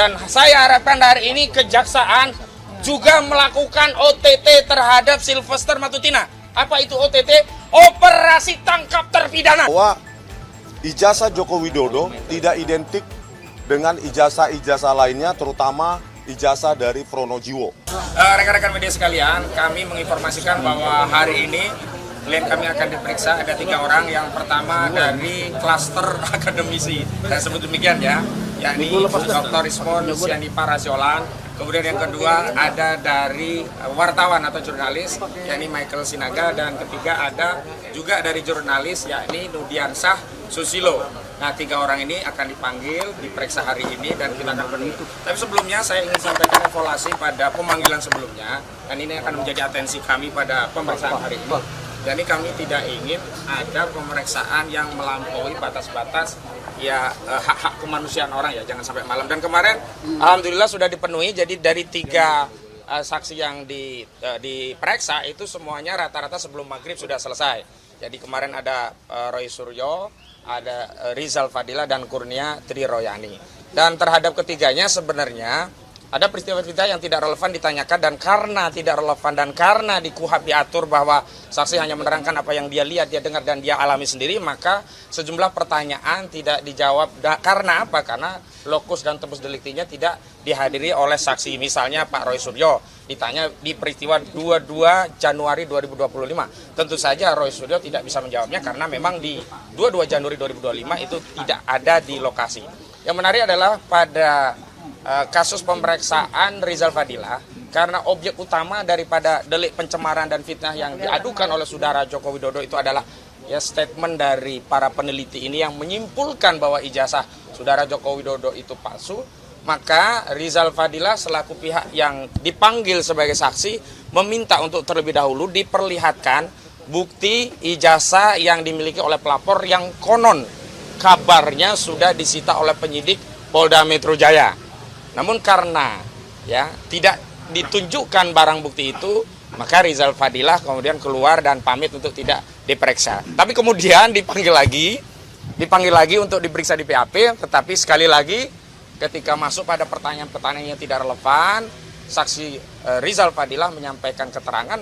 Dan saya harapkan hari ini kejaksaan juga melakukan OTT terhadap Sylvester Matutina. Apa itu OTT? Operasi tangkap terpidana. Bahwa ijazah Joko Widodo tidak identik dengan ijazah-ijazah lainnya, terutama ijazah dari Pronojiwo. Rekan-rekan media sekalian, kami menginformasikan bahwa hari ini klien kami akan diperiksa, ada 3 orang. Yang pertama dari klaster akademisi, dan sebut demikian ya, yakni Dr. Ismon Yusiani Parasiolan. Kemudian yang kedua ada dari wartawan atau jurnalis, yakni Michael Sinaga. Dan ketiga ada juga dari jurnalis, yakni Nudiansah Susilo. Nah, 3 orang ini akan dipanggil, diperiksa hari ini dan kita akan penuhi. Tapi sebelumnya saya ingin sampaikan evaluasi pada pemanggilan sebelumnya, dan ini akan menjadi atensi kami pada pemeriksaan hari ini. Jadi kami tidak ingin ada pemeriksaan yang melampaui batas-batas ya hak-hak kemanusiaan orang ya, jangan sampai malam. Dan kemarin alhamdulillah sudah dipenuhi, jadi dari 3 saksi yang diperiksa itu semuanya rata-rata sebelum maghrib sudah selesai. Jadi kemarin ada Roy Suryo, ada Rizal Fadila, dan Kurnia Triroyani. Dan terhadap ketiganya sebenarnya ada peristiwa-peristiwa yang tidak relevan ditanyakan, dan karena tidak relevan dan karena di KUHP diatur bahwa saksi hanya menerangkan apa yang dia lihat, dia dengar, dan dia alami sendiri, maka sejumlah pertanyaan tidak dijawab. Karena apa? Karena lokus dan tempus deliktinya tidak dihadiri oleh saksi. Misalnya Pak Roy Suryo ditanya di peristiwa 22 Januari 2025. Tentu saja Roy Suryo tidak bisa menjawabnya karena memang di 22 Januari 2025 itu tidak ada di lokasi. Yang menarik adalah pada kasus pemeriksaan Rizal Fadila, karena objek utama daripada delik pencemaran dan fitnah yang diadukan oleh saudara Joko Widodo itu adalah ya statement dari para peneliti ini yang menyimpulkan bahwa ijazah saudara Joko Widodo itu palsu. Maka Rizal Fadila selaku pihak yang dipanggil sebagai saksi meminta untuk terlebih dahulu diperlihatkan bukti ijazah yang dimiliki oleh pelapor yang konon kabarnya sudah disita oleh penyidik Polda Metro Jaya. Namun karena ya tidak ditunjukkan barang bukti itu, maka Rizal Fadila kemudian keluar dan pamit untuk tidak diperiksa. Tapi kemudian dipanggil lagi untuk diperiksa di PAP, tetapi sekali lagi ketika masuk pada pertanyaan-pertanyaan yang tidak relevan, saksi Rizal Fadila menyampaikan keterangan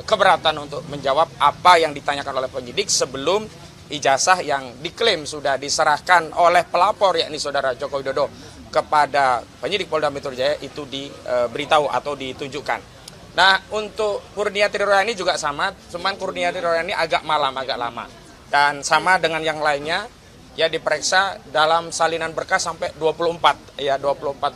keberatan untuk menjawab apa yang ditanyakan oleh penyidik sebelum ijazah yang diklaim sudah diserahkan oleh pelapor, yakni saudara Joko Widodo, kepada penyidik Polda Metro Jaya itu diberitahu atau ditunjukkan. Nah, untuk Kurnia Triroyani juga sama, cuman Kurnia Triroyani agak lama. Dan sama dengan yang lainnya, ya diperiksa dalam salinan berkas sampai 24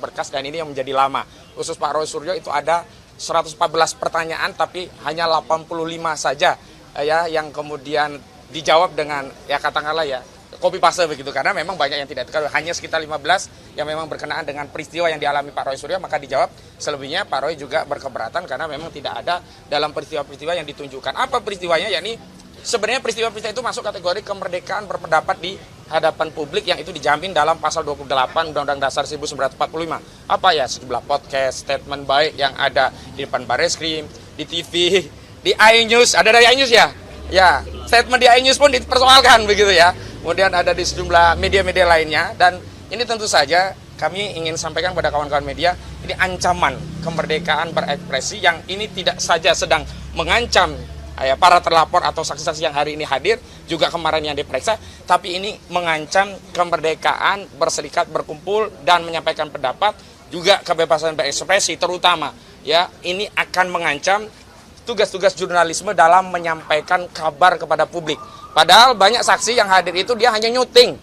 berkas, dan ini yang menjadi lama. Khusus Pak Roy Suryo itu ada 114 pertanyaan tapi hanya 85 saja ya yang kemudian dijawab dengan ya katakanlah ya copy paste begitu, karena memang banyak yang tidak terkait, hanya sekitar 15 yang memang berkenaan dengan peristiwa yang dialami Pak Roy Suryo, maka dijawab. Selebihnya Pak Roy juga berkeberatan karena memang tidak ada dalam peristiwa-peristiwa yang ditunjukkan. Apa peristiwanya? Yakni sebenarnya peristiwa-peristiwa itu masuk kategori kemerdekaan berpendapat di hadapan publik yang itu dijamin dalam pasal 28 Undang-Undang Dasar 1945. Apa ya? Sejumlah podcast, statement baik yang ada di depan Barreskrim, di TV, di iNews, ada dari iNews ya? Ya, statement di iNews pun dipersoalkan begitu ya. Kemudian ada di sejumlah media-media lainnya, dan ini tentu saja kami ingin sampaikan pada kawan-kawan media, ini ancaman kemerdekaan berekspresi yang ini tidak saja sedang mengancam ya, para terlapor atau saksi-saksi yang hari ini hadir, juga kemarin yang diperiksa, tapi ini mengancam kemerdekaan berserikat, berkumpul, dan menyampaikan pendapat, juga kebebasan berekspresi, terutama ya ini akan mengancam tugas-tugas jurnalisme dalam menyampaikan kabar kepada publik. Padahal banyak saksi yang hadir itu dia hanya nyuting,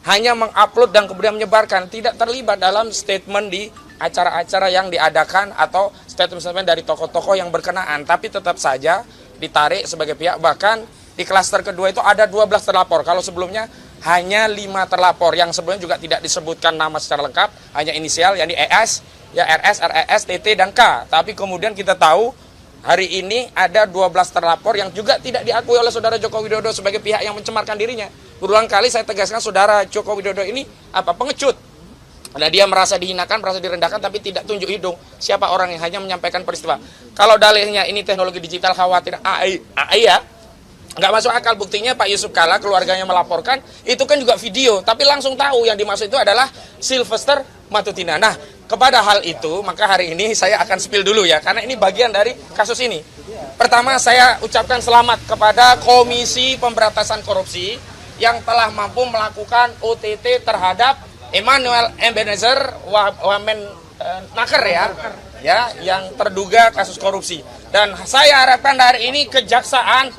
hanya mengupload dan kemudian menyebarkan, tidak terlibat dalam statement di acara-acara yang diadakan atau statement-statement dari tokoh-tokoh yang berkenaan. Tapi tetap saja ditarik sebagai pihak. Bahkan di klaster kedua itu ada 12 terlapor. Kalau sebelumnya hanya 5 terlapor, yang sebelumnya juga tidak disebutkan nama secara lengkap, hanya inisial, yakni ES, ya RS, RES, TT, dan K. Tapi kemudian kita tahu hari ini ada 12 terlapor yang juga tidak diakui oleh saudara Joko Widodo sebagai pihak yang mencemarkan dirinya. Berulang kali saya tegaskan saudara Joko Widodo ini pengecut. Nah, dia merasa dihinakan, merasa direndahkan, tapi tidak tunjuk hidung siapa orang yang hanya menyampaikan peristiwa. Kalau dalihnya ini teknologi digital, khawatir AI ya, nggak masuk akal. Buktinya Pak Yusuf Kalla, keluarganya melaporkan, itu kan juga video, tapi langsung tahu yang dimaksud itu adalah Sylvester Matutina. Nah, kepada hal itu, maka hari ini saya akan spill dulu ya, karena ini bagian dari kasus ini. Pertama, saya ucapkan selamat kepada Komisi Pemberantasan Korupsi yang telah mampu melakukan OTT terhadap Emmanuel Ebenezer Wamenaker ya, yang terduga kasus korupsi. Dan saya harapkan hari ini Kejaksaan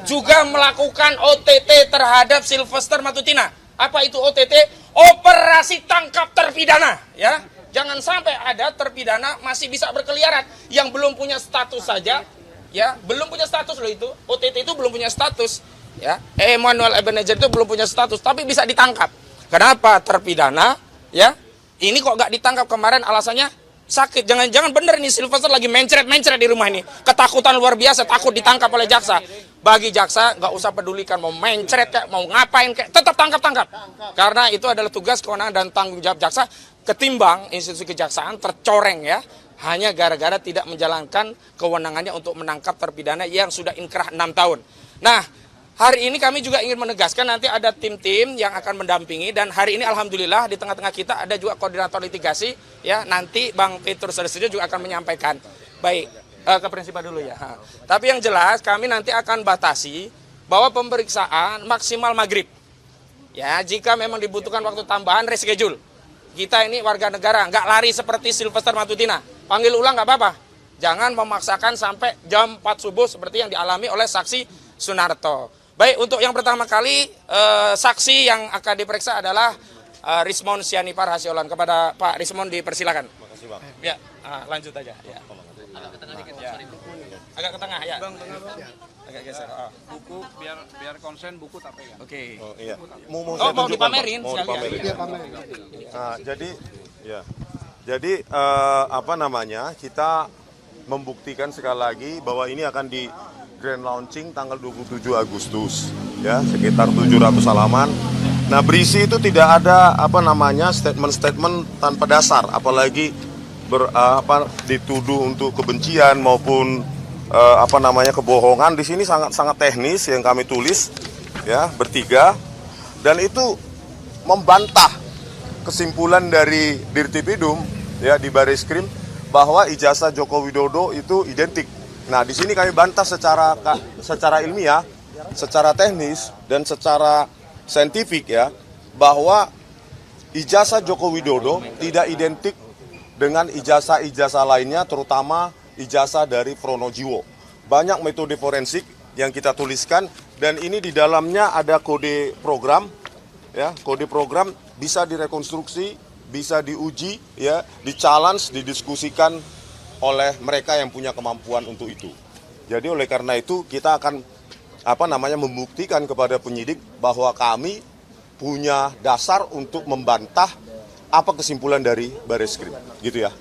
juga melakukan OTT terhadap Sylvester Matutina. Apa itu OTT? Operasi tangkap terpidana, ya. Jangan sampai ada terpidana masih bisa berkeliaran yang belum punya status saja, ya, belum punya status loh itu. OTT itu belum punya status, ya. Emmanuel Ebenezer itu belum punya status, tapi bisa ditangkap. Kenapa terpidana, ya? Ini kok nggak ditangkap kemarin alasannya sakit. Jangan-jangan bener nih Sylvester lagi mencret-mencret di rumah ini. Ketakutan luar biasa, takut ditangkap oleh jaksa. Bagi jaksa nggak usah pedulikan mau mencret kayak mau ngapain kayak, tetap tangkap. Karena itu adalah tugas, kewenangan dan tanggung jawab jaksa, ketimbang institusi kejaksaan tercoreng ya hanya gara-gara tidak menjalankan kewenangannya untuk menangkap terpidana yang sudah inkrah 6 tahun. Nah, hari ini kami juga ingin menegaskan nanti ada tim-tim yang akan mendampingi, dan hari ini alhamdulillah di tengah-tengah kita ada juga koordinator litigasi ya, nanti Bang Petrus Sudesjo juga akan menyampaikan. Baik, ke prinsipal dulu ya. Tapi yang jelas kami nanti akan batasi bahwa pemeriksaan maksimal maghrib. Ya, jika memang dibutuhkan waktu tambahan reschedule. Kita ini warga negara, nggak lari seperti Sylvester Matutina. Panggil ulang nggak apa-apa. Jangan memaksakan sampai jam 4 subuh seperti yang dialami oleh saksi Sunarto. Baik, untuk yang pertama kali saksi yang akan diperiksa adalah Rismond Sianipar Hasiolan. Kepada Pak Rismond dipersilakan. Makasih, Bang. Ya, lanjut aja. Ya. Agak ke tengah dikit, sorry. Agak ke tengah ya. Bang, tengah bang. Agak geser. Oh. Buku biar konsen buku tapi ya. Oke. Oh, iya. Oh, saya mau tunjukkan, dipamerin Bang. Mau sekalian. dipamerin. Iya, pamerin. Nah, jadi apa namanya, kita membuktikan sekali lagi bahwa ini akan di grand launching tanggal 27 Agustus ya, sekitar 700 halaman. Nah, berisi itu tidak ada apa namanya statement-statement tanpa dasar, apalagi dituduh untuk kebencian maupun apa namanya kebohongan. Di sini sangat teknis yang kami tulis ya, bertiga, dan itu membantah kesimpulan dari Dirtipidum ya di Bareskrim bahwa ijazah Joko Widodo itu identik. Nah, di sini kami bantah secara ilmiah, secara teknis dan secara saintifik ya, bahwa ijazah Joko Widodo tidak identik dengan ijazah-ijazah lainnya, terutama ijazah dari Pronojiwo. Banyak metode forensik yang kita tuliskan, dan ini di dalamnya ada kode program ya, kode program bisa direkonstruksi, bisa diuji ya, di-challenge, didiskusikan oleh mereka yang punya kemampuan untuk itu. Jadi oleh karena itu kita akan apa namanya membuktikan kepada penyidik bahwa kami punya dasar untuk membantah apa kesimpulan dari Bareskrim, gitu ya.